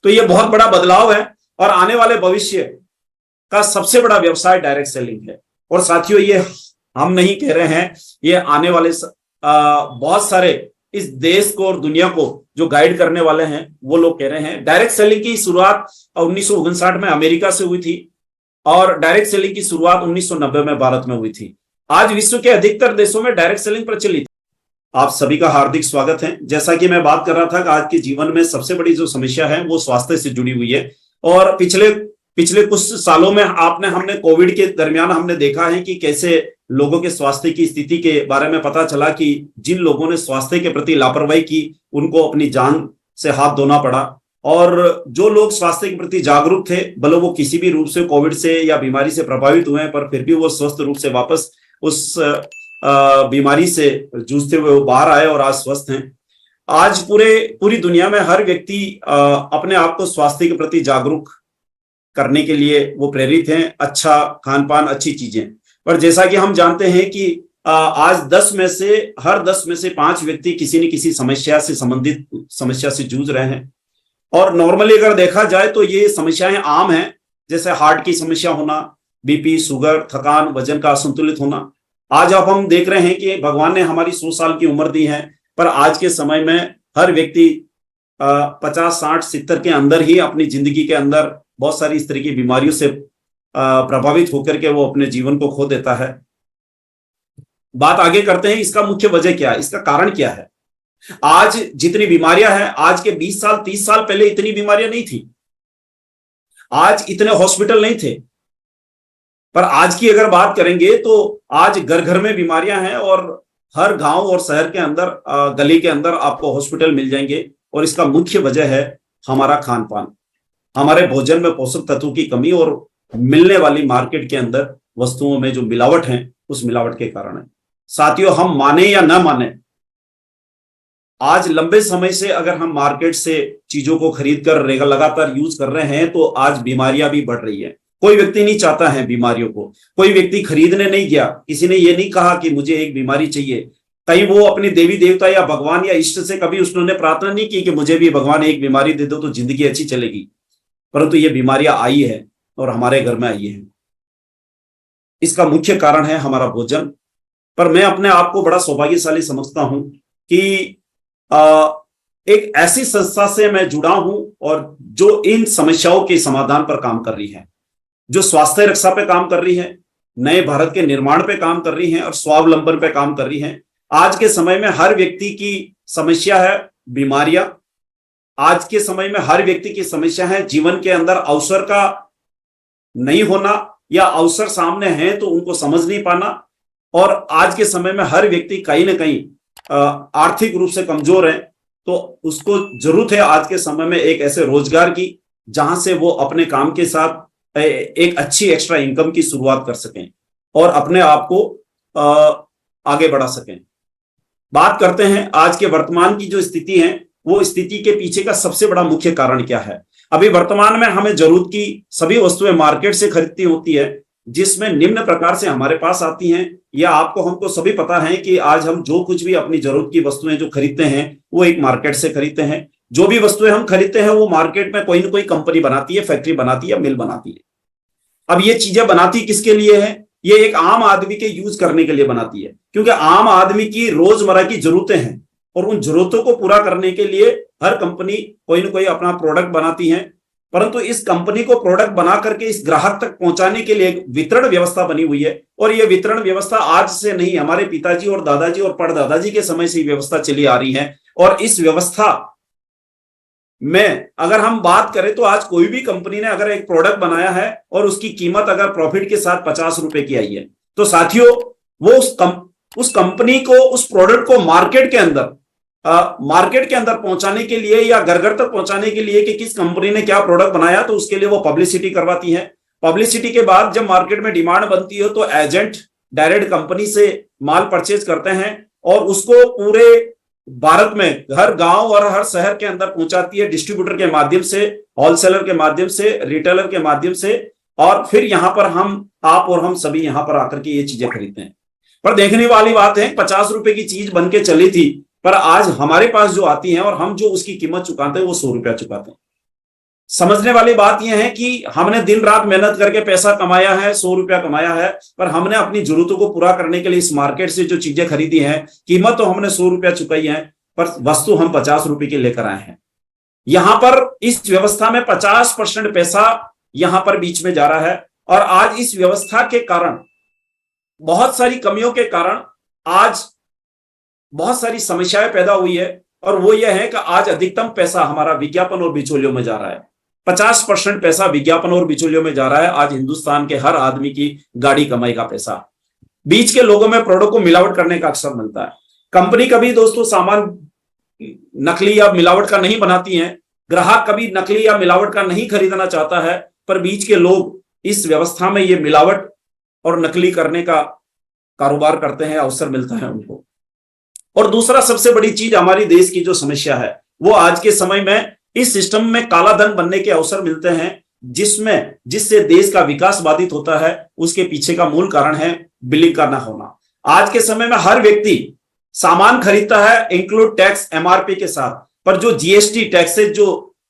तो ये बहुत बड़ा बदलाव है और आने वाले भविष्य का सबसे बड़ा व्यवसाय डायरेक्ट सेलिंग है। और साथियों, ये हम नहीं कह रहे हैं, ये आने वाले बहुत सारे इस देश को और दुनिया को जो गाइड करने वाले हैं वो लोग कह रहे हैं। डायरेक्ट सेलिंग की शुरुआत 1959 में अमेरिका से हुई थी और डायरेक्ट सेलिंग की शुरुआत 1990 में भारत में हुई थी। आज विश्व के अधिकतर देशों में डायरेक्ट सेलिंग प्रचलित है। आप सभी का हार्दिक स्वागत है। जैसा कि मैं बात कर रहा था कि आज के जीवन में सबसे बड़ी जो समस्या है वो स्वास्थ्य से जुड़ी हुई है। और पिछले कुछ सालों में हमने कोविड के दरमियान हमने देखा है कि कैसे लोगों के स्वास्थ्य की स्थिति के बारे में पता चला कि जिन लोगों ने स्वास्थ्य के प्रति लापरवाही की उनको अपनी जान से हाथ धोना पड़ा। और जो लोग स्वास्थ्य के प्रति जागरूक थे, भले वो किसी भी रूप से कोविड से या बीमारी से प्रभावित हुए हैं, पर फिर भी वो स्वस्थ रूप से वापस उस बीमारी से जूझते हुए बाहर आए और आज स्वस्थ हैं। आज पूरी दुनिया में हर व्यक्ति अपने आप को स्वास्थ्य के प्रति जागरूक करने के लिए वो प्रेरित हैं। अच्छा खान पान, अच्छी चीजें। पर जैसा कि हम जानते हैं कि आज हर 10 में से 5 व्यक्ति किसी न किसी समस्या से संबंधित समस्या से जूझ रहे हैं। और नॉर्मली अगर देखा जाए तो ये समस्याएं आम हैं, जैसे हार्ट की समस्या होना, बीपी, शुगर, थकान, वजन का असंतुलित होना। आज अब हम देख रहे हैं कि भगवान ने हमारी 100 साल की उम्र दी है, पर आज के समय में हर व्यक्ति 50, 60, 70 के अंदर ही अपनी जिंदगी के अंदर बहुत सारी इस तरह की बीमारियों से प्रभावित होकर के वो अपने जीवन को खो देता है। बात आगे करते हैं, इसका मुख्य वजह क्या है, इसका कारण क्या है। आज जितनी बीमारियां हैं, आज के 20 साल 30 साल पहले इतनी बीमारियां नहीं थी, आज इतने हॉस्पिटल नहीं थे। पर आज की अगर बात करेंगे तो आज घर घर में बीमारियां हैं और हर गांव और शहर के अंदर, गली के अंदर आपको हॉस्पिटल मिल जाएंगे। और इसका मुख्य वजह है हमारा खान पान, हमारे भोजन में पोषक तत्वों की कमी और मिलने वाली मार्केट के अंदर वस्तुओं में जो मिलावट है, उस मिलावट के कारण है। साथियों, हम माने या ना माने, आज लंबे समय से अगर हम मार्केट से चीजों को खरीद कर लगातार यूज कर रहे हैं तो आज बीमारियां भी बढ़ रही है। कोई व्यक्ति नहीं चाहता है बीमारियों को, कोई व्यक्ति खरीदने नहीं गया, किसी ने ये नहीं कहा कि मुझे एक बीमारी चाहिए। कहीं वो अपने देवी देवता या भगवान या इष्ट से कभी उसने प्रार्थना नहीं की कि मुझे भी भगवान एक बीमारी दे दो तो जिंदगी अच्छी चलेगी। परंतु ये बीमारियां आई है और हमारे घर में आई है। इसका मुख्य कारण है हमारा भोजन। पर मैं अपने आप को बड़ा सौभाग्यशाली समझता हूं कि एक ऐसी संस्था से मैं जुड़ा हूं और जो इन समस्याओं के समाधान पर काम कर रही है, जो स्वास्थ्य रक्षा पे काम कर रही है, नए भारत के निर्माण पे काम कर रही है और स्वावलंबन पे काम कर रही है। आज के समय में हर व्यक्ति की समस्या है बीमारियां। आज के समय में हर व्यक्ति की समस्या है जीवन के अंदर अवसर का नहीं होना, या अवसर सामने हैं तो उनको समझ नहीं पाना। और आज के समय में हर व्यक्ति कहीं ना कहीं आर्थिक रूप से कमजोर है, तो उसको जरूरत है आज के समय में एक ऐसे रोजगार की जहां से वो अपने काम के साथ एक अच्छी एक्स्ट्रा इनकम की शुरुआत कर सकें और अपने आप को आगे बढ़ा सकें। बात करते हैं आज के वर्तमान की जो स्थिति है, वो स्थिति के पीछे का सबसे बड़ा मुख्य कारण क्या है। अभी वर्तमान में हमें जरूरत की सभी वस्तुएं मार्केट से खरीदती होती है, जिसमें निम्न प्रकार से हमारे पास आती हैं, या हमको सभी पता है कि आज हम जो कुछ भी अपनी जरूरत की वस्तुएं जो खरीदते हैं वो एक मार्केट से खरीदते हैं। जो भी वस्तुएं हम खरीदते हैं वो मार्केट में कोई ना कोई कंपनी बनाती है, फैक्ट्री बनाती है, मिल बनाती है। अब ये चीजें बनाती किसके लिए है? ये एक आम आदमी के यूज करने के लिए बनाती है, क्योंकि आम आदमी की रोजमर्रा की जरूरतें हैं और उन जरूरतों को पूरा करने के लिए हर कंपनी कोई ना कोई अपना प्रोडक्ट बनाती है। परंतु इस कंपनी को प्रोडक्ट बना करके इस ग्राहक तक पहुंचाने के लिए एक वितरण व्यवस्था बनी हुई है। और यह वितरण व्यवस्था आज से नहीं, हमारे पिताजी और दादाजी और परदादाजी के समय से व्यवस्था चली आ रही है। और इस व्यवस्था में अगर हम बात करें तो आज कोई भी कंपनी ने अगर एक प्रोडक्ट बनाया है और उसकी कीमत अगर प्रॉफिट के साथ 50 रुपए की आई है, तो साथियों वो उस कंपनी को, उस प्रोडक्ट को मार्केट के अंदर पहुंचाने के लिए या घर घर तक पहुंचाने के लिए कि किस कंपनी ने क्या प्रोडक्ट बनाया, तो उसके लिए वो पब्लिसिटी करवाती है। पब्लिसिटी के बाद जब मार्केट में डिमांड बनती है तो एजेंट डायरेक्ट कंपनी से माल परचेज करते हैं और उसको पूरे भारत में हर गांव और हर शहर के अंदर पहुंचाती है, डिस्ट्रीब्यूटर के माध्यम से, होलसेलर के माध्यम से, रिटेलर के माध्यम से। और फिर यहां पर आप और हम सभी यहां पर आकर के ये चीजें खरीदते हैं। पर देखने वाली बात है, 50 रुपए की चीज बन के चली थी, पर आज हमारे पास जो आती है और हम जो उसकी कीमत चुकाते हैं वो 100 रुपया चुकाते हैं। समझने वाली बात यह है कि हमने दिन रात मेहनत करके पैसा कमाया है, 100 रुपया कमाया है, पर हमने अपनी जरूरतों को पूरा करने के लिए इस मार्केट से जो चीजें खरीदी हैं, कीमत तो हमने 100 रुपया चुकाई है, पर वस्तु हम 50 रुपए की लेकर आए हैं। यहां पर इस व्यवस्था में 50% पैसा यहां पर बीच में जा रहा है। और आज इस व्यवस्था के कारण, बहुत सारी कमियों के कारण आज बहुत सारी समस्याएं पैदा हुई है। और वो यह है कि आज अधिकतम पैसा हमारा विज्ञापन और बिचौलियों में जा रहा है। 50% पैसा विज्ञापन और बिचौलियों में जा रहा है। आज हिंदुस्तान के हर आदमी की गाड़ी कमाई का पैसा बीच के लोगों में प्रोडक्ट को मिलावट करने का अक्सर मिलता है। कंपनी कभी दोस्तों सामान नकली या मिलावट का नहीं बनाती है, ग्राहक कभी नकली या मिलावट का नहीं खरीदना चाहता है, पर बीच के लोग इस व्यवस्था में ये मिलावट और नकली करने का कारोबार करते हैं, अवसर मिलता है उनको। और दूसरा सबसे बड़ी चीज हमारी देश की जो समस्या है, वो आज के समय में इस सिस्टम में काला धन बनने के अवसर मिलते हैं, जिससे देश का विकास बाधित होता है। उसके पीछे का मूल कारण है बिलिंग का ना होना। आज के समय में हर व्यक्ति सामान खरीदता है इंक्लूड टैक्स एमआरपी के साथ, पर जो जीएसटी टैक्सेस जो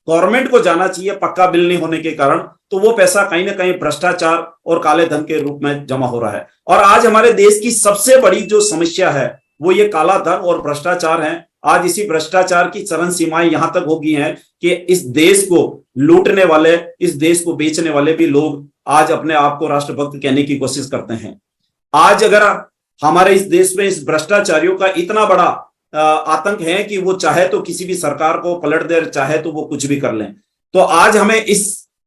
गवर्नमेंट को जाना चाहिए पक्का बिल नहीं होने के कारण, तो वो पैसा कहीं ना कहीं भ्रष्टाचार और काले धन के रूप में जमा हो रहा है। और आज हमारे देश की सबसे बड़ी जो समस्या है वो ये काला धन और भ्रष्टाचार है। आज इसी भ्रष्टाचार की चरम सीमाएं यहां तक हो गई हैं कि इस देश को लूटने वाले, इस देश को बेचने वाले भी लोग आज अपने आप को राष्ट्रभक्त कहने की कोशिश करते हैं। आज अगर हमारे इस देश में इस भ्रष्टाचारियों का इतना बड़ा आतंक है कि वो चाहे तो किसी भी सरकार को पलट दे, चाहे तो वो कुछ भी कर लें, तो आज हमें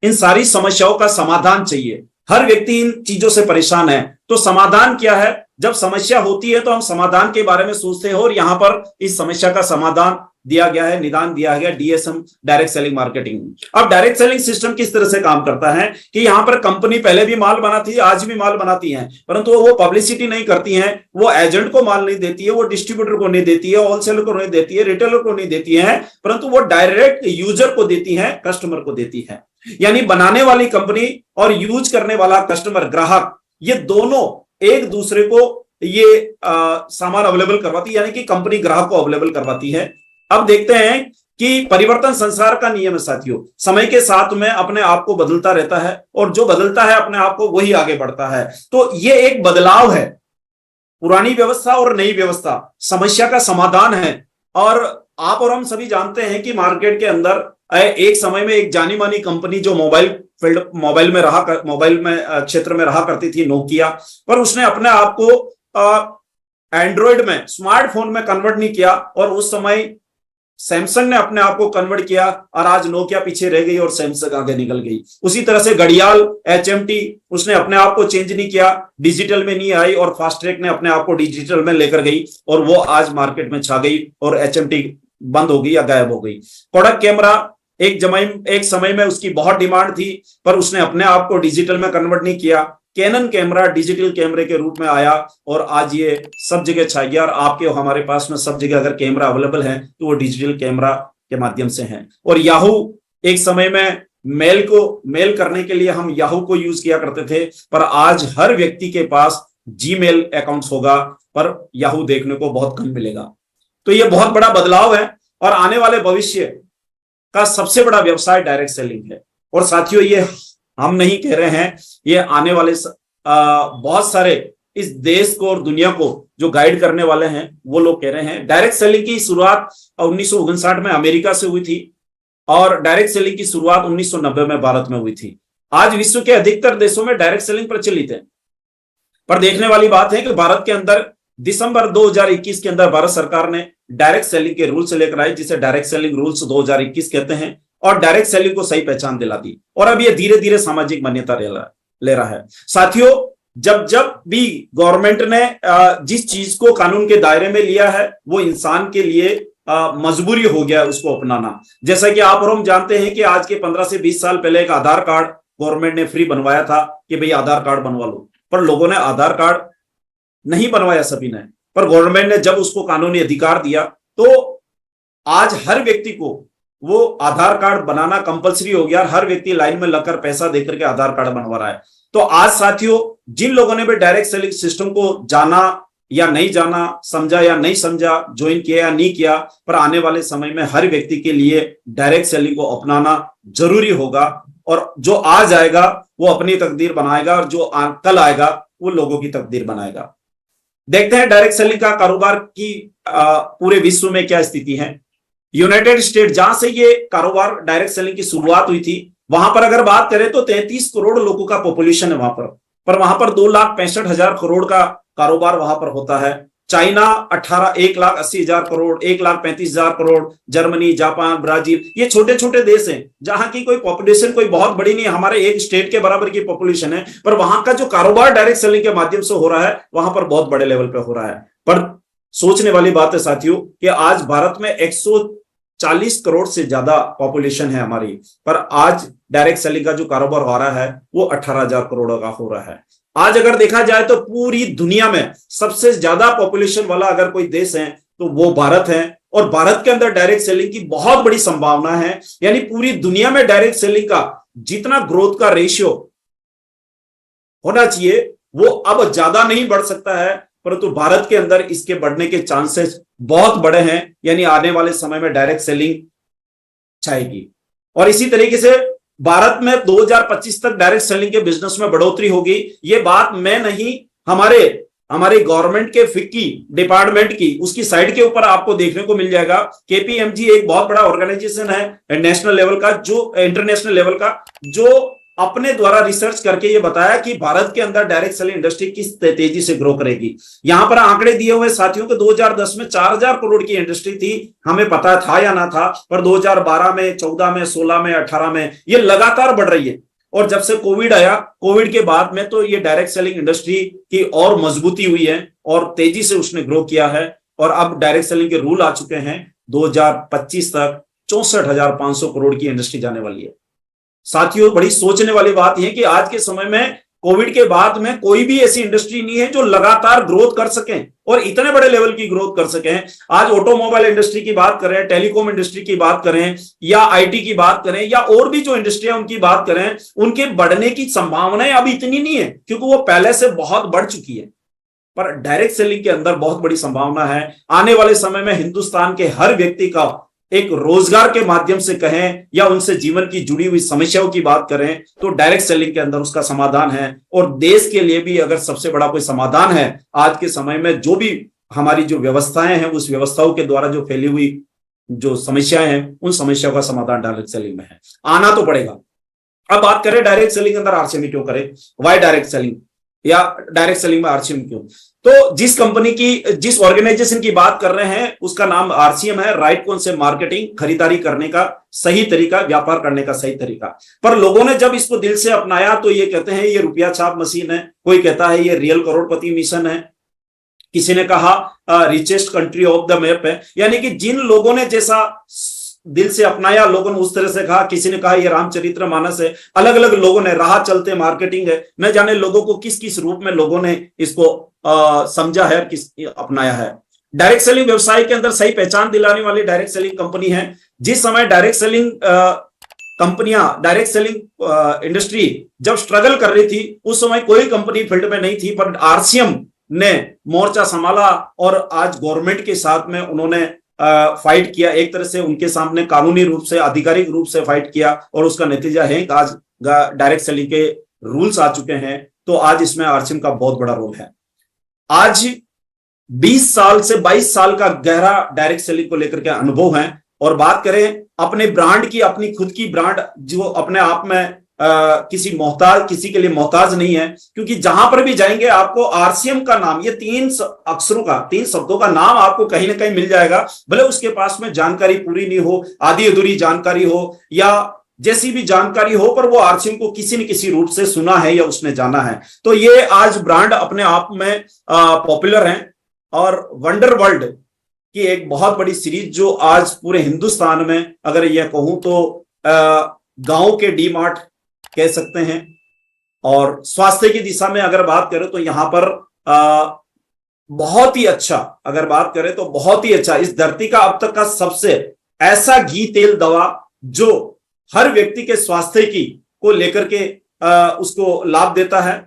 इन सारी समस्याओं का समाधान चाहिए। हर व्यक्ति इन चीजों से परेशान है, तो समाधान क्या है? जब समस्या होती है तो हम समाधान के बारे में सोचते हैं, और यहां पर इस समस्या का समाधान दिया गया है, निदान दिया गया डीएसएम, डायरेक्ट सेलिंग मार्केटिंग। अब डायरेक्ट सेलिंग सिस्टम किस तरह से काम करता है कि यहां पर कंपनी पहले भी माल बनाती है, आज भी माल बनाती है, परंतु वो पब्लिसिटी नहीं करती है, वो एजेंट को माल नहीं देती है, वो डिस्ट्रीब्यूटर को नहीं देती है, होलसेलर को नहीं देती है, रिटेलर को नहीं देती है, परंतु वो डायरेक्ट यूजर को देती है, कस्टमर को देती है। यानी बनाने वाली कंपनी और यूज करने वाला कस्टमर, ग्राहक, ये दोनों एक दूसरे को ये सामान अवेलेबल करवाती है, यानी कि कंपनी ग्राहक को अवेलेबल करवाती है। अब देखते हैं कि परिवर्तन संसार का नियम है साथियों, समय के साथ में अपने आप को बदलता रहता है, और जो बदलता है अपने आप को वही आगे बढ़ता है। तो ये एक बदलाव है, पुरानी व्यवस्था और नई व्यवस्था समस्या का समाधान है। और आप और हम सभी जानते हैं कि मार्केट के अंदर एक समय में एक जानी मानी कंपनी जो मोबाइल में क्षेत्र में रहा करती थी, नोकिया, पर उसने अपने आप को एंड्रॉइड में, स्मार्टफोन में कन्वर्ट नहीं किया, और उस समय सैमसंग ने अपने आप को कन्वर्ट किया, और आज नोकिया पीछे रह गई और सैमसंग आगे निकल गई। उसी तरह से घड़ियाल एचएमटी, उसने अपने आप को चेंज नहीं किया, डिजिटल में नहीं आई, और फास्ट्रैक ने अपने आप को डिजिटल में लेकर गई, और वो आज मार्केट में छा गई, और एचएमटी बंद हो गई या गायब हो गई। कोडक कैमरा एक समय में उसकी बहुत डिमांड थी, पर उसने अपने आप को डिजिटल में कन्वर्ट नहीं किया। कैनन कैमरा डिजिटल कैमरे के रूप में आया, और आज ये सब जगह छा गया, और आपके हमारे पास में सब जगह अगर कैमरा अवेलेबल है तो वो डिजिटल कैमरा के माध्यम से है। और याहू, एक समय में मेल करने के लिए हम याहू को यूज किया करते थे, पर आज हर व्यक्ति के पास जीमेल अकाउंट्स होगा, पर याहू देखने को बहुत कम मिलेगा। तो ये बहुत बड़ा बदलाव है, और आने वाले भविष्य का सबसे बड़ा व्यवसाय डायरेक्ट सेलिंग है। और साथियों, ये हम नहीं कह रहे हैं, ये आने वाले बहुत सारे इस देश को और दुनिया को जो गाइड करने वाले हैं वो लोग कह रहे हैं। डायरेक्ट सेलिंग की शुरुआत 1959 में अमेरिका से हुई थी, और डायरेक्ट सेलिंग की शुरुआत 1990 में भारत में हुई थी। आज विश्व के अधिकतर देशों में डायरेक्ट सेलिंग प्रचलित है, पर देखने वाली बात है कि भारत के अंदर दिसंबर 2021 के अंदर भारत सरकार ने डायरेक्ट सेलिंग के रूल्स लेकर आई, जिसे डायरेक्ट सेलिंग रूल्स 2021 कहते हैं, और डायरेक्ट सेलिंग को सही पहचान दिला दी, और अब ये धीरे धीरे सामाजिक मान्यता ले रहा है। साथियों, जब भी गवर्नमेंट ने जिस चीज को कानून के दायरे में लिया है, वो इंसान के लिए मजबूरी हो गया उसको अपनाना। जैसा कि आप और हम जानते हैं कि आज के 15 से 20 साल पहले एक आधार कार्ड गवर्नमेंट ने फ्री बनवाया था कि भाई आधार कार्ड बनवा लो, पर लोगों ने आधार कार्ड नहीं बनवाया सभी ने, पर गवर्नमेंट ने जब उसको कानूनी अधिकार दिया, तो आज हर व्यक्ति को वो आधार कार्ड बनाना कंपलसरी हो गया। हर व्यक्ति लाइन में लगकर पैसा देकर के आधार कार्ड बनवा रहा है। तो आज साथियों, जिन लोगों ने भी डायरेक्ट सेलिंग सिस्टम को जाना या नहीं जाना, समझा या नहीं समझा, ज्वाइन किया या नहीं किया, पर आने वाले समय में हर व्यक्ति के लिए डायरेक्ट सेलिंग को अपनाना जरूरी होगा। और जो आज आएगा वो अपनी तकदीर बनाएगा, और जो कल आएगा वो लोगों की तकदीर बनाएगा। देखते हैं डायरेक्ट सेलिंग का कारोबार की पूरे विश्व में क्या स्थिति है। यूनाइटेड स्टेट, जहां से ये कारोबार डायरेक्ट सेलिंग की शुरुआत हुई थी, वहां पर अगर बात करें तो 33 करोड़ लोगों का पॉपुलेशन है वहां पर वहां पर 2,65,000 करोड़ का कारोबार वहां पर होता है। China 1,80,000 crore, 1,35,000 crore, Germany, Japan, Brazil, ये छोटे छोटे देश हैं जहां की कोई पॉपुलेशन कोई बहुत बड़ी नहीं है, हमारे एक स्टेट के बराबर की पॉपुलेशन है, पर वहां का जो कारोबार डायरेक्ट सेलिंग के माध्यम से हो रहा है वहां पर बहुत बड़े लेवल पे हो रहा है। पर सोचने वाली बात है साथियों कि आज भारत में 140 करोड़ से ज्यादा पॉपुलेशन है हमारी, पर आज डायरेक्ट सेलिंग का जो कारोबार हो रहा है वो 18,000 करोड़ का हो रहा है। आज अगर देखा जाए तो पूरी दुनिया में सबसे ज्यादा पॉपुलेशन वाला अगर कोई देश है तो वो भारत है, और भारत के अंदर डायरेक्ट सेलिंग की बहुत बड़ी संभावना है। यानी पूरी दुनिया में डायरेक्ट सेलिंग का जितना ग्रोथ का रेशियो होना चाहिए वो अब ज्यादा नहीं बढ़ सकता है, परंतु भारत के अंदर इसके बढ़ने के चांसेस बहुत बड़े हैं। यानी आने वाले समय में डायरेक्ट सेलिंग छाएगी, और इसी तरीके से भारत में 2025 तक डायरेक्ट सेलिंग के बिजनेस में बढ़ोतरी होगी। ये बात मैं नहीं, हमारे गवर्नमेंट के फिक्की डिपार्टमेंट की उसकी साइड के ऊपर आपको देखने को मिल जाएगा। केपीएमजी एक बहुत बड़ा ऑर्गेनाइजेशन है नेशनल लेवल का, जो इंटरनेशनल लेवल का, जो अपने द्वारा रिसर्च करके ये बताया कि भारत के अंदर डायरेक्ट सेलिंग इंडस्ट्री किस तेजी से ग्रो करेगी। यहां पर आंकड़े दिए हुए साथियों के 2010 में 4,000 करोड़ की इंडस्ट्री थी, हमें पता था या ना था, पर 2012 में, 14 में, 16 में, 18 में ये लगातार बढ़ रही है। और जब से कोविड आया, कोविड के बाद में तो ये डायरेक्ट सेलिंग इंडस्ट्री की और मजबूती हुई है और तेजी से उसने ग्रो किया है, और अब डायरेक्ट सेलिंग के रूल आ चुके हैं। 2025 तक 64,500 करोड़ की इंडस्ट्री जाने वाली है। साथियों, बड़ी सोचने वाली बात यह है कि आज के समय में कोविड के बाद में कोई भी ऐसी इंडस्ट्री नहीं है जो लगातार ग्रोथ कर सके और इतने बड़े लेवल की ग्रोथ कर सके। आज ऑटोमोबाइल इंडस्ट्री की बात करें, टेलीकॉम इंडस्ट्री की बात करें, या आईटी की बात करें, या और भी जो इंडस्ट्री है उनकी बात करें, उनके बढ़ने की संभावनाएं अभी इतनी नहीं है क्योंकि वो पहले से बहुत बढ़ चुकी है। पर डायरेक्ट सेलिंग के अंदर बहुत बड़ी संभावना है। आने वाले समय में हिंदुस्तान के हर व्यक्ति का एक रोजगार के माध्यम से कहें या उनसे जीवन की जुड़ी हुई समस्याओं की बात करें तो डायरेक्ट सेलिंग के अंदर उसका समाधान है। और देश के लिए भी अगर सबसे बड़ा कोई समाधान है आज के समय में, जो भी हमारी जो व्यवस्थाएं हैं उस व्यवस्थाओं के द्वारा जो फैली हुई जो समस्याएं हैं उन समस्याओं का समाधान डायरेक्ट सेलिंग में है, आना तो पड़ेगा। अब बात करें डायरेक्ट सेलिंग के अंदर आरसीएम क्यों करें, वाई डायरेक्ट सेलिंग, या डायरेक्ट सेलिंग में आरसीएम क्यों। तो जिस कंपनी की, जिस ऑर्गेनाइजेशन की बात कर रहे हैं उसका नाम आरसीएम है, राइट कॉन्सेप्ट मार्केटिंग, खरीदारी करने का सही तरीका, व्यापार करने का सही तरीका। पर लोगों ने जब इसको दिल से अपनाया तो ये कहते हैं ये रुपया छाप मशीन है, कोई कहता है ये रियल करोड़पति मिशन है, किसी ने कहा richest country of the map है। यानी कि जिन लोगों ने जैसा दिल से अपनाया, लोगों ने उस तरह से कहा। किसी ने कहा ये रामचरितमानस है, अलग अलग लोगों ने, राह चलते मार्केटिंग है, न जाने लोगों को किस किस रूप में लोगों ने इसको समझा है, किस अपनाया है। डायरेक्ट सेलिंग व्यवसाय के अंदर सही पहचान दिलाने वाली डायरेक्ट सेलिंग कंपनी है। जिस समय डायरेक्ट सेलिंग कंपनियां, डायरेक्ट सेलिंग इंडस्ट्री जब स्ट्रगल कर रही थी उस समय कोई कंपनी फील्ड में नहीं थी, पर आरसीएम ने मोर्चा संभाला और आज गवर्नमेंट के साथ में उन्होंने फाइट किया, एक तरह से उनके सामने कानूनी रूप से, आधिकारिक रूप से फाइट किया, और उसका नतीजा है कि आज डायरेक्ट सेलिंग के रूल्स आ चुके हैं। तो आज इसमें आरसीएम का बहुत बड़ा रोल है। आज 20 साल से 22 साल का गहरा डायरेक्ट सेलिंग को लेकर के अनुभव है। और बात करें अपने ब्रांड की, अपनी खुद की ब्रांड जो अपने आप में किसी के लिए मोहताज नहीं है, क्योंकि जहां पर भी जाएंगे आपको आरसीएम का नाम, ये 3 अक्षरों का, 3 शब्दों का नाम आपको कहीं ना कहीं मिल जाएगा। भले उसके पास में जानकारी पूरी नहीं हो, आधी अधूरी जानकारी हो या जैसी भी जानकारी हो, पर वो आरसीएम को किसी न किसी रूप से सुना है या उसने जाना है। तो ये आज ब्रांड अपने आप में पॉपुलर है। और वंडर वर्ल्ड की एक बहुत बड़ी सीरीज जो आज पूरे हिंदुस्तान में, अगर यह कहूं तो गांव के डी मार्ट कह सकते हैं। और स्वास्थ्य की दिशा में अगर बात करें तो यहां पर बहुत ही अच्छा, अगर बात करें तो बहुत ही अच्छा, इस धरती का अब तक का सबसे ऐसा घी तेल दवा जो हर व्यक्ति के स्वास्थ्य की को लेकर के उसको लाभ देता है।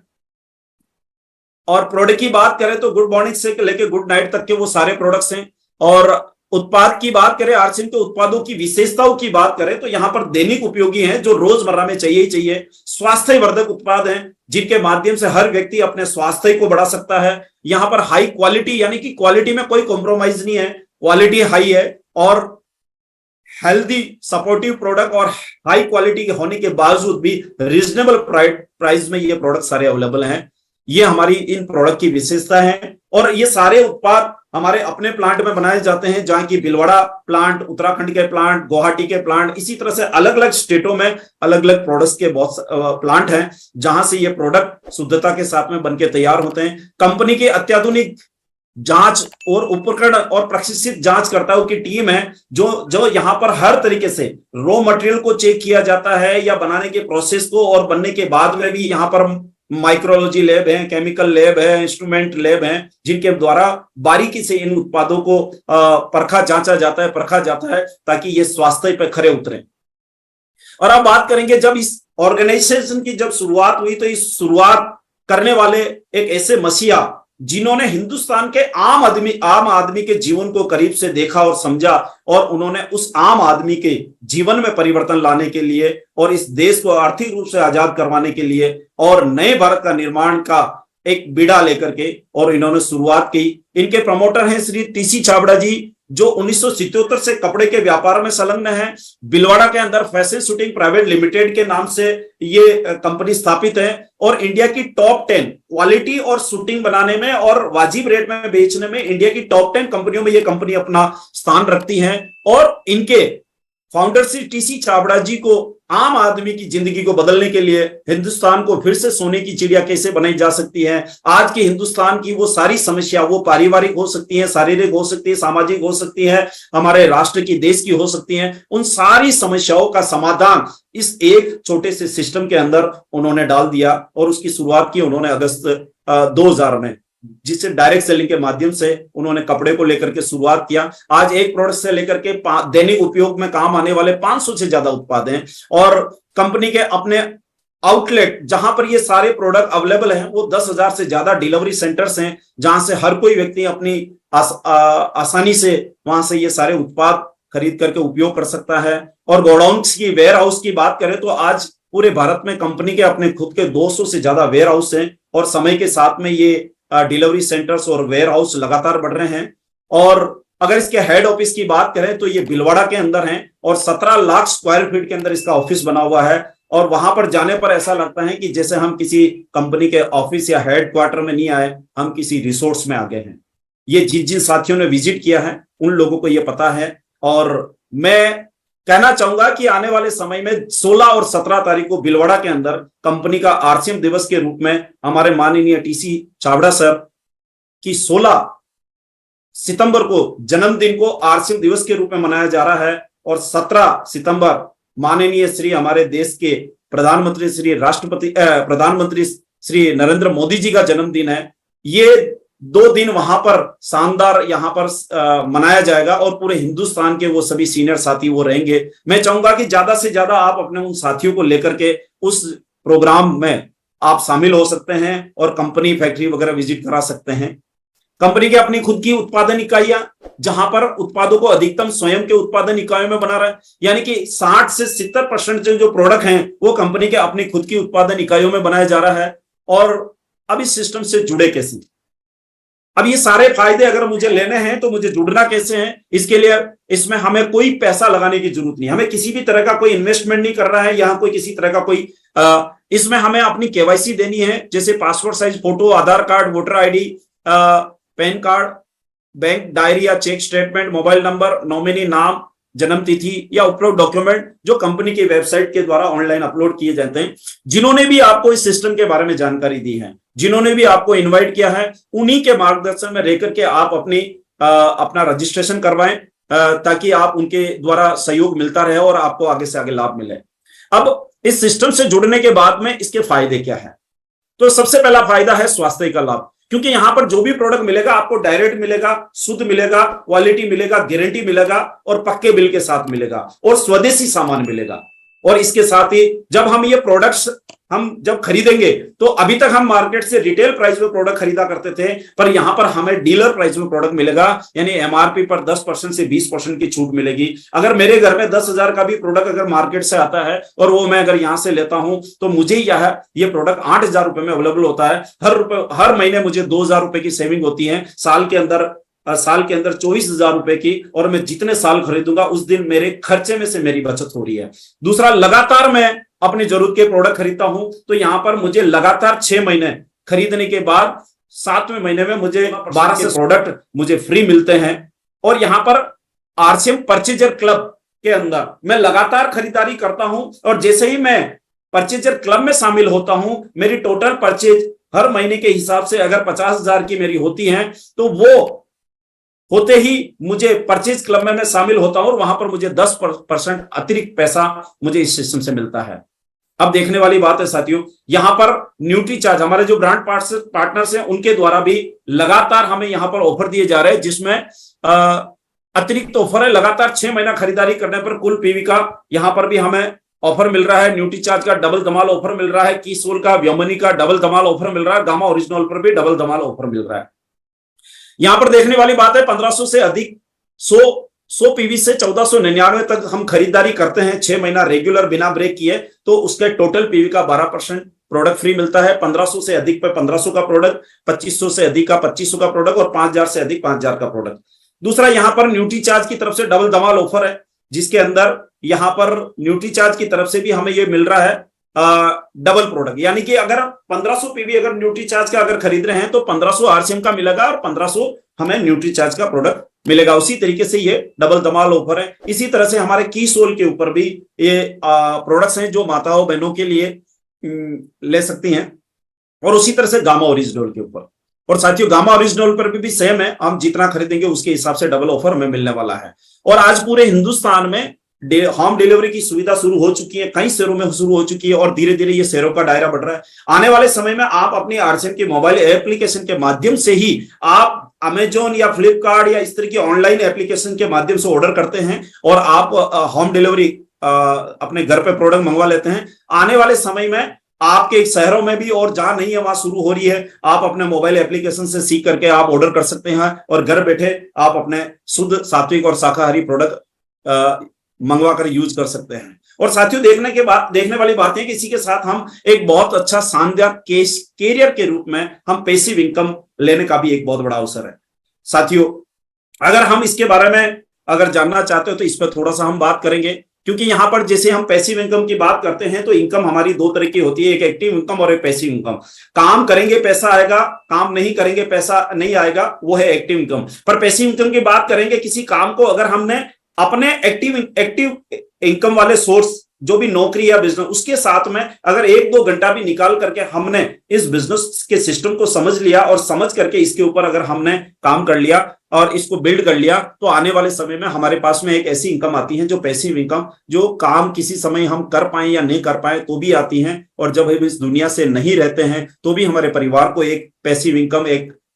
और प्रोडक्ट की बात करें तो गुड मॉर्निंग से लेकर गुड नाइट तक के वो सारे प्रोडक्ट्स हैं। और उत्पाद की बात करें, आरसीएम के उत्पादों की विशेषताओं की बात करें तो यहां पर दैनिक उपयोगी हैं, जो रोजमर्रा में चाहिए ही चाहिए। स्वास्थ्यवर्धक उत्पाद हैं जिनके माध्यम से हर व्यक्ति अपने स्वास्थ्य को बढ़ा सकता है। यहां पर हाई क्वालिटी, यानी कि क्वालिटी में कोई कॉम्प्रोमाइज नहीं है, क्वालिटी हाई है। और हेल्दी सपोर्टिव प्रोडक्ट और हाई क्वालिटी के होने के बावजूद भी रीजनेबल प्राइस में ये प्रोडक्ट सारे अवेलेबल हैं। ये हमारी इन प्रोडक्ट की विशेषता है। और ये सारे उत्पाद हमारे अपने प्लांट में बनाए जाते हैं, जहां की भीलवाड़ा प्लांट, उत्तराखंड के प्लांट, गुवाहाटी के प्लांट, इसी तरह से अलग अलग स्टेटों में अलग अलग प्रोडक्ट्स के बहुत प्लांट हैं, जहां से ये प्रोडक्ट शुद्धता के साथ में बनके तैयार होते हैं। कंपनी की अत्याधुनिक जांच और उपकरण और प्रशिक्षित जांचकर्ताओं की टीम है, जो यहाँ पर हर तरीके से रॉ मटेरियल को चेक किया जाता है या बनाने के प्रोसेस को, और बनने के बाद में भी यहाँ पर माइक्रोलॉजी लैब है, केमिकल लैब है, इंस्ट्रूमेंट लैब है, जिनके द्वारा बारीकी से इन उत्पादों को परखा जाता है ताकि ये स्वास्थ्य पर खरे उतरे। और अब बात करेंगे, जब इस ऑर्गेनाइजेशन की जब शुरुआत हुई तो इस शुरुआत करने वाले एक ऐसे मसीहा जिन्होंने हिंदुस्तान के आम आदमी के जीवन को करीब से देखा और समझा, और उन्होंने उस आम आदमी के जीवन में परिवर्तन लाने के लिए और इस देश को आर्थिक रूप से आजाद करवाने के लिए और नए भारत का निर्माण का एक बीड़ा लेकर के और इन्होंने शुरुआत की। इनके प्रमोटर हैं श्री टीसी छाबड़ा जी, जो 1977 से कपड़े के व्यापार में संलग्न है। भीलवाड़ा के अंदर फैशन शूटिंग प्राइवेट लिमिटेड के नाम से ये कंपनी स्थापित है और इंडिया की टॉप 10 क्वालिटी और शूटिंग बनाने में और वाजिब रेट में बेचने में इंडिया की टॉप 10 कंपनियों में ये कंपनी अपना स्थान रखती है। और इनके फाउंडर श्री टीसी छाबड़ा जी को आम आदमी की जिंदगी को बदलने के लिए, हिंदुस्तान को फिर से सोने की चिड़िया कैसे बनाई जा सकती है, आज के हिंदुस्तान की वो सारी समस्या, वो पारिवारिक हो सकती है, शारीरिक हो सकती है, सामाजिक हो सकती है, हमारे राष्ट्र की, देश की हो सकती है, उन सारी समस्याओं का समाधान इस एक छोटे से सिस्टम के अंदर उन्होंने डाल दिया। और उसकी शुरुआत की उन्होंने अगस्त 2000 में, जिससे डायरेक्ट सेलिंग के माध्यम से उन्होंने कपड़े को लेकर के शुरुआत किया। आज एक प्रोडक्ट से लेकर के दैनिक उपयोग में काम आने वाले 500 से ज्यादा उत्पाद हैं। और कंपनी के अपने आउटलेट जहां पर ये सारे प्रोडक्ट अवेलेबल हैं, वो 10,000 से ज्यादा डिलीवरी सेंटर्स हैं, जहां से हर कोई व्यक्ति अपनी आसानी से वहां से ये सारे उत्पाद खरीद करके उपयोग कर सकता है। और गोडाउन्स की, वेयर हाउस की बात करें तो आज पूरे भारत में कंपनी के अपने खुद के 200 से ज्यादा वेयर हाउस हैं, और समय के साथ में ये डिलीवरी सेंटर्स और वेयर हाउस लगातार बढ़ रहे हैं। और अगर इसके हेड ऑफिस की बात करें तो ये भीलवाड़ा के अंदर है और 17 लाख स्क्वायर फीट के अंदर इसका ऑफिस बना हुआ है। और वहां पर जाने पर ऐसा लगता है कि जैसे हम किसी कंपनी के ऑफिस या हेड क्वार्टर में नहीं आए, हम किसी रिसोर्ट्स में आ गए हैं। ये जिन साथियों ने विजिट किया है उन लोगों को ये पता है। और मैं कहना चाहूंगा कि आने वाले समय में 16 और 17 तारीख को भीलवाड़ा के अंदर कंपनी का आरसीएम दिवस के रूप में हमारे माननीय टीसी छाबड़ा सर की 16 सितंबर को जन्मदिन को आरसीएम दिवस के रूप में मनाया जा रहा है। और 17 सितंबर माननीय श्री हमारे देश के प्रधानमंत्री श्री नरेंद्र मोदी जी का जन्मदिन है। ये 2 दिन वहां पर शानदार यहाँ पर मनाया जाएगा और पूरे हिंदुस्तान के वो सभी सीनियर साथी वो रहेंगे। मैं चाहूंगा कि ज्यादा से ज्यादा आप अपने उन साथियों को लेकर के उस प्रोग्राम में आप शामिल हो सकते हैं और कंपनी, फैक्ट्री वगैरह विजिट करा सकते हैं। कंपनी की अपनी खुद की उत्पादन इकाइयां, जहां पर उत्पादों को अधिकतम स्वयं के उत्पादन इकाइयों में बना रहा है, यानी कि 60 से 70% जो प्रोडक्ट हैं वो कंपनी के अपनी खुद की उत्पादन इकाइयों में बनाया जा रहा है। और अब इस सिस्टम से जुड़े कैसे, अब ये सारे फायदे अगर मुझे लेने हैं तो मुझे जुड़ना कैसे है, इसके लिए इसमें हमें कोई पैसा लगाने की जरूरत नहीं, हमें किसी भी तरह का कोई इन्वेस्टमेंट नहीं कर रहा है, यहाँ कोई किसी तरह का कोई इसमें हमें अपनी केवाईसी देनी है, जैसे passport size photo, Aadhaar card, voter ID, PAN card, bank diary या cheque statement, mobile number, nominee नाम, जन्म तिथि या उपरोक्त डॉक्यूमेंट जो कंपनी की वेबसाइट के द्वारा ऑनलाइन अपलोड किए जाते हैं। जिन्होंने भी आपको इस सिस्टम के बारे में जानकारी दी है, जिन्होंने भी आपको इनवाइट किया है, उन्हीं के मार्गदर्शन में रहकर के आप अपना रजिस्ट्रेशन करवाएं, ताकि आप उनके द्वारा सहयोग मिलता रहे और आपको आगे से आगे लाभ मिले। अब इस सिस्टम से जुड़ने के बाद में इसके फायदे क्या है, तो सबसे पहला फायदा है स्वास्थ्य का लाभ, क्योंकि यहां पर जो भी प्रोडक्ट मिलेगा आपको डायरेक्ट मिलेगा, शुद्ध मिलेगा, क्वालिटी मिलेगा, गारंटी मिलेगा और पक्के बिल के साथ मिलेगा और स्वदेशी सामान मिलेगा। और इसके साथ ही जब हम ये प्रोडक्ट्स हम जब खरीदेंगे तो अभी तक हम मार्केट से रिटेल प्राइस में प्रोडक्ट खरीदा करते थे, पर यहां पर हमें डीलर प्राइस में प्रोडक्ट मिलेगा, यानी एमआरपी पर 10% से 20% की छूट मिलेगी। अगर मेरे घर में 10,000 का भी प्रोडक्ट अगर मार्केट से आता है और वो मैं अगर यहां से लेता हूं तो मुझे ये प्रोडक्ट 8,000 रुपए में अवेलेबल होता है। हर महीने मुझे 2,000 रुपए की सेविंग होती है, साल के अंदर 24,000 रुपए की, और मैं जितने साल खरीदूंगा उस दिन मेरे खर्चे में से मेरी बचत हो रही है। दूसरा, लगातार मैं अपनी जरूरत के प्रोडक्ट खरीदता हूं तो यहां पर मुझे लगातार 6 महीने खरीदने के बाद 7वें महीने में मुझे 12 से प्रोडक्ट मुझे फ्री मिलते हैं। और यहां पर आरसीएम परचेजर क्लब के अंदर मैं लगातार खरीदारी करता हूं, और जैसे ही मैं परचेजर क्लब में शामिल होता हूं, मेरी टोटल परचेज हर महीने के हिसाब से अगर 50,000 की मेरी होती है तो वो होते ही मुझे परचेज क्लब में मैं शामिल होता हूं और वहां पर मुझे 10% अतिरिक्त पैसा मुझे इस सिस्टम से मिलता है। अब देखने वाली बात है साथियों, यहां पर न्यूट्री चार्ज, हमारे जो ब्रांड पार्टनर्स हैं उनके द्वारा भी लगातार हमें यहां पर ऑफर दिए जा रहे हैं, जिसमें अतिरिक्त ऑफर है। लगातार 6 महीना खरीदारी करने पर कुल पीवी का यहां पर भी हमें ऑफर मिल रहा है। न्यूट्री चार्ज का डबल धमाल ऑफर मिल रहा है, कीसोल का, व्योमनी का डबल धमाल ऑफर मिल रहा है, गामा ओरिजिनल पर भी डबल धमाल ऑफर मिल रहा है। यहां पर देखने वाली बात है, 1500 से अधिक 100 पीवी से 1499 तक हम खरीदारी करते हैं 6 महीना रेगुलर बिना ब्रेक किए, तो उसके टोटल पीवी का 12% प्रोडक्ट फ्री मिलता है। 1500 से अधिक पे 1500 का प्रोडक्ट, 2500 से अधिक का 2500 का प्रोडक्ट, और 5000 से अधिक 5000 का प्रोडक्ट। दूसरा, यहां पर न्यूट्री चार्ज की तरफ से डबल धमाल ऑफर है, जिसके अंदर यहां पर न्यूट्री चार्ज की तरफ से भी हमें यह मिल रहा है डबल प्रोडक्ट, यानी कि अगर 1500 पीवी अगर न्यूट्री चार्ज का अगर खरीद रहे हैं तो 1500 आरसीएम का मिलेगा और 1500 हमें न्यूट्री चार्ज का प्रोडक्ट मिलेगा। उसी तरीके से ये डबल धमाल ऑफर है। इसी तरह से हमारे कीसोल के ऊपर भी ये प्रोडक्ट्स हैं जो माताओं बहनों के लिए ले सकती हैं, और उसी तरह से गामा ओरिजिनल के ऊपर। और साथियों, गामा ओरिजिनल पर भी सेम है, हम जितना खरीदेंगे उसके हिसाब से डबल ऑफर हमें मिलने वाला है। और आज पूरे हिंदुस्तान में होम डिलीवरी की सुविधा शुरू हो चुकी है, कई शहरों में शुरू हो चुकी है, और धीरे धीरे ये शहरों का दायरा बढ़ रहा है। आने वाले समय में आप अपनी आरसीएम के मोबाइल एप्लीकेशन के माध्यम से ही आप अमेजोन या फ्लिपकार्ट या इस तरह की ऑनलाइन एप्लीकेशन के माध्यम से ऑर्डर करते हैं और आप होम डिलीवरी अपने घर पे प्रोडक्ट मंगवा लेते हैं। आने वाले समय में आपके शहरों में भी, और जहां नहीं है वहां शुरू हो रही है, आप अपने मोबाइल एप्लीकेशन से सीख करके आप ऑर्डर कर सकते हैं और घर बैठे आप अपने शुद्ध सात्विक और शाकाहारी प्रोडक्ट मंगवा कर यूज कर सकते हैं। और साथियों, देखने वाली बात है कि इसी के साथ हम एक बहुत अच्छा शानदार कैरियर के रूप में हम पैसिव इनकम लेने का भी एक बहुत बड़ा अवसर है। साथियों, अगर हम इसके बारे में अगर जानना चाहते हो तो इस पर थोड़ा सा हम बात करेंगे, क्योंकि यहां पर जैसे हम पैसिव इनकम की बात करते हैं तो इनकम हमारी 2 तरह की होती है, एक एक्टिव इनकम और एक पैसिव इनकम। काम करेंगे पैसा आएगा, काम नहीं करेंगे पैसा नहीं आएगा, वो है एक्टिव इनकम। पर पैसिव इनकम की बात करेंगे, किसी काम को अगर हमने अपने एक्टिव इनकम वाले सोर्स, जो भी नौकरी या बिजनेस, उसके साथ में अगर 1-2 घंटा भी निकाल करके हमने इस बिजनेस के सिस्टम को समझ लिया और समझ करके इसके ऊपर अगर हमने काम कर लिया और इसको बिल्ड कर लिया, तो आने वाले समय में हमारे पास में एक ऐसी इनकम आती है जो पैसिव इनकम, जो काम किसी समय हम कर पाए या नहीं कर पाए तो भी आती है, और जब हम इस दुनिया से नहीं रहते हैं तो भी हमारे परिवार को एक पैसिव इनकम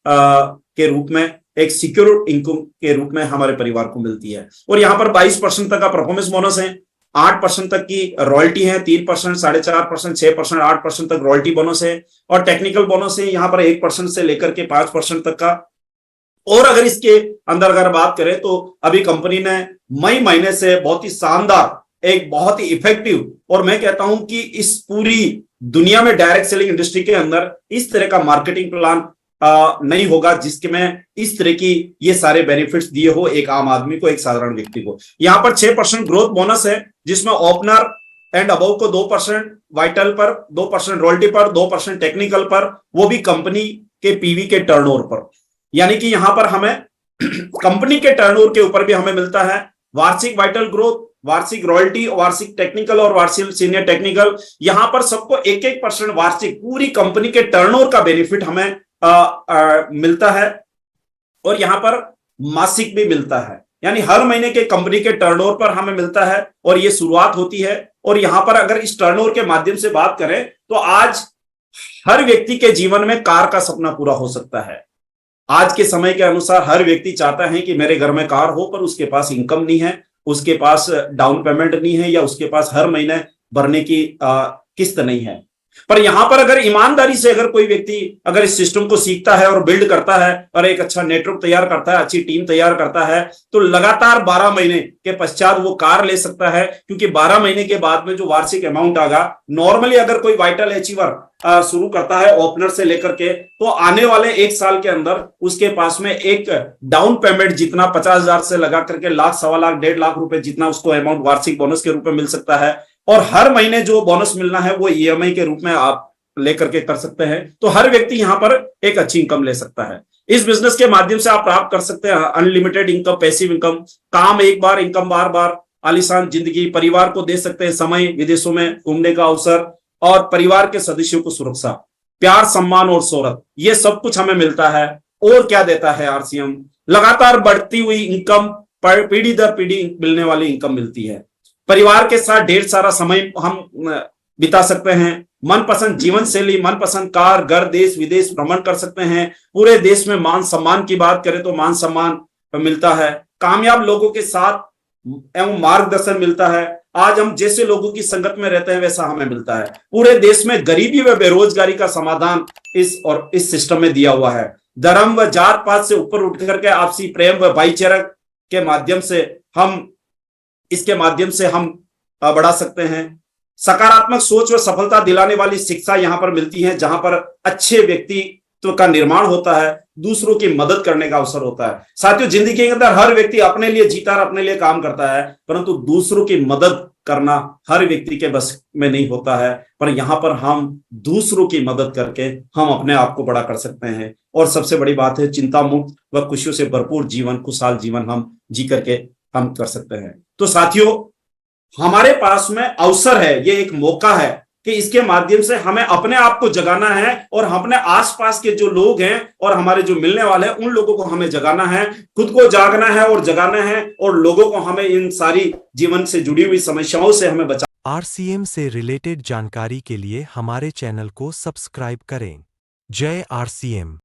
के रूप में, एक सिक्योर इनकम के रूप में हमारे परिवार को मिलती है। और यहां पर 22% तक का परफॉर्मेंस बोनस है, 8% तक की रॉयल्टी है, 3%, 4.5%, 6%, 8% तक रॉयल्टी बोनस है, और टेक्निकल बोनस है यहां पर 1% से लेकर के 5% तक का। और अगर इसके अंदर अगर बात करें तो अभी कंपनी ने मई महीने से बहुत ही शानदार, एक बहुत ही इफेक्टिव, और मैं कहता हूं कि इस पूरी दुनिया में डायरेक्ट सेलिंग इंडस्ट्री के अंदर इस तरह का मार्केटिंग प्लान नहीं होगा जिसके में इस तरह की ये सारे बेनिफिट्स दिए हो एक आम आदमी को, एक साधारण व्यक्ति को। यहां पर 6% ग्रोथ बोनस है, जिसमें ओपनर एंड अबव को 2%, वाइटल पर 2%, रॉयल्टी पर 2%, टेक्निकल पर, वो भी कंपनी के पीवी के टर्नओवर पर। यानी कि यहां पर हमें कंपनी के टर्नओवर के ऊपर भी हमें मिलता है वार्षिक वाइटल ग्रोथ, वार्षिक रॉयल्टी, वार्षिक टेक्निकल और वार्षिक सीनियर टेक्निकल। यहां पर सबको 1-1% वार्षिक पूरी कंपनी के टर्नओवर का बेनिफिट हमें मिलता है, और यहां पर मासिक भी मिलता है, यानी हर महीने के कंपनी के टर्नओवर पर हमें मिलता है, और यह शुरुआत होती है। और यहां पर अगर इस टर्नओवर के माध्यम से बात करें तो आज हर व्यक्ति के जीवन में कार का सपना पूरा हो सकता है। आज के समय के अनुसार हर व्यक्ति चाहता है कि मेरे घर में कार हो, पर उसके पास इनकम नहीं है, उसके पास डाउन पेमेंट नहीं है, या उसके पास हर महीने भरने की किस्त नहीं है। पर यहां पर अगर ईमानदारी से अगर कोई व्यक्ति अगर इस सिस्टम को सीखता है और बिल्ड करता है और एक अच्छा नेटवर्क तैयार करता है, अच्छी टीम तैयार करता है, तो लगातार 12 महीने के पश्चात वो कार ले सकता है। क्योंकि 12 महीने के बाद में जो वार्षिक अमाउंट आएगा, नॉर्मली अगर कोई वाइटल अचीवर शुरू करता है ओपनर से लेकर के, तो आने वाले 1 साल के अंदर उसके पास में एक डाउन पेमेंट जितना 50,000 से लगा करके लाख, सवा लाख, 1.5 लाख रुपए जितना उसको अमाउंट वार्षिक बोनस के रूप में मिल सकता है। और हर महीने जो बोनस मिलना है वो ईएमआई के रूप में आप लेकर के कर सकते हैं। तो हर व्यक्ति यहां पर एक अच्छी इनकम ले सकता है। इस बिजनेस के माध्यम से आप प्राप्त कर सकते हैं अनलिमिटेड इनकम, पैसिव इनकम, काम एक बार, इनकम बार बार, आलीशान जिंदगी, परिवार को दे सकते हैं समय, विदेशों में घूमने का अवसर, और परिवार के सदस्यों को सुरक्षा, प्यार, सम्मान और शोहरत, ये सब कुछ हमें मिलता है। और क्या देता है आरसीएम? लगातार बढ़ती हुई इनकम, पीढ़ी दर पीढ़ी मिलने वाली इनकम मिलती है। परिवार के साथ ढेर सारा समय हम बिता सकते हैं। मनपसंद जीवन शैली, मनपसंद कार, घर, देश विदेश भ्रमण कर सकते हैं। पूरे देश में मान सम्मान की बात करें तो मान सम्मान मिलता है। कामयाब लोगों के साथ एवं मार्गदर्शन मिलता है। आज हम जैसे लोगों की संगत में रहते हैं वैसा हमें मिलता है। पूरे देश में गरीबी व बेरोजगारी का समाधान इस सिस्टम में दिया हुआ है। धर्म व जात पात से ऊपर उठ करके आपसी प्रेम व भाईचारा के माध्यम से हम बढ़ा सकते हैं। सकारात्मक सोच व सफलता दिलाने वाली शिक्षा यहां पर मिलती है, जहां पर अच्छे व्यक्तित्व का निर्माण होता है, दूसरों की मदद करने का अवसर होता है। साथियों, जिंदगी के अंदर हर व्यक्ति अपने लिए जीता और अपने लिए काम करता है, परंतु दूसरों की मदद करना हर व्यक्ति के बस में नहीं होता है। पर यहां पर हम दूसरों की मदद करके हम अपने आप को बड़ा कर सकते हैं। और सबसे बड़ी बात है, चिंता मुक्त व खुशियों से भरपूर जीवन, खुशहाल जीवन हम जी करके हम कर सकते हैं। तो साथियों, हमारे पास में अवसर है, ये एक मौका है कि इसके माध्यम से हमें अपने आप को जगाना है और अपने आसपास के जो लोग हैं और हमारे जो मिलने वाले हैं उन लोगों को हमें जगाना है, खुद को जागना है और जगाना है, और लोगों को हमें इन सारी जीवन से जुड़ी हुई समस्याओं से हमें बचा। आरसीएम से रिलेटेड जानकारी के लिए हमारे चैनल को सब्सक्राइब करें। जय आरसीएम।